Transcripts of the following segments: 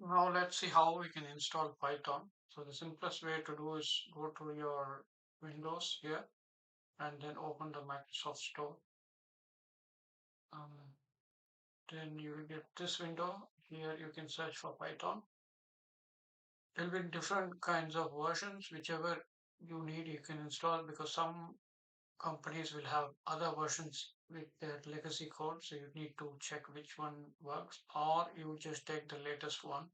Now let's see how we can install Python. So the simplest way to do is go to your Windows here and then open the Microsoft Store. Um, then you will get this window. Here you can search for Python. There will be different kinds of versions, whichever you need you can install because some companies will have other versions with their legacy code. So you need to check which one works or you just take the latest one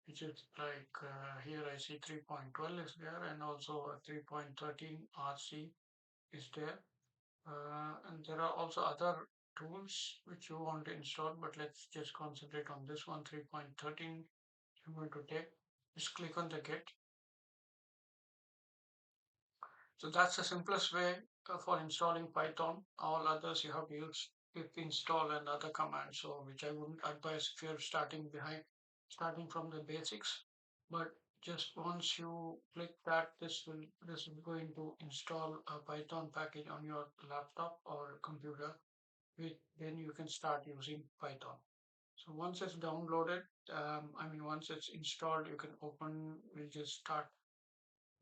which is like here I see 3.12 is there and also a 3.13 RC is there. And there are also other tools which you want to install, but let's just concentrate on this one 3.13 you're going to take. Just click on the get. So that's the simplest way for installing Python. All others you have to use pip install and other commands, so which I wouldn't advise if you're starting from the basics. But just once you click that, this is going to install a Python package on your laptop or computer, which then you can start using Python. So once it's downloaded, once it's installed, you can open. We'll just start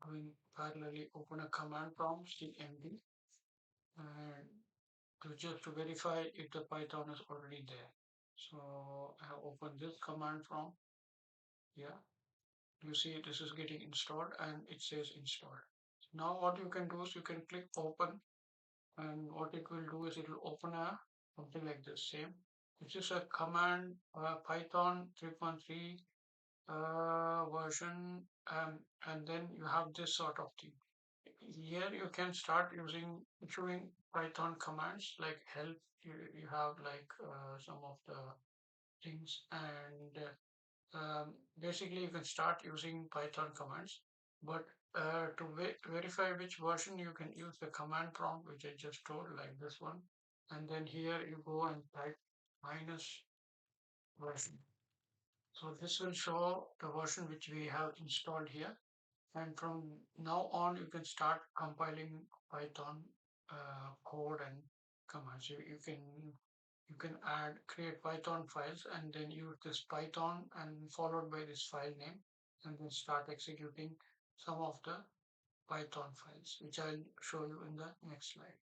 doing parallelly. Open a command prompt, cmd, and to verify if the Python is already there. So I have opened this command prompt. Yeah, you see this is getting installed and it says installed. Now what you can do is you can click open, and what it will do is it will open a something like this same. This is a command Python 3.3 version, and then you have this sort of thing. Here you can start issuing Python commands like help. You have like some of the things, and basically you can start using Python commands. But to verify which version, you can use the command prompt which I just told, like this one, and then here you go and type minus version. So this will show the version which we have installed here. And from now on, you can start compiling Python code and commands. You can create Python files and then use this Python and followed by this file name, and then start executing some of the Python files, which I'll show you in the next slide.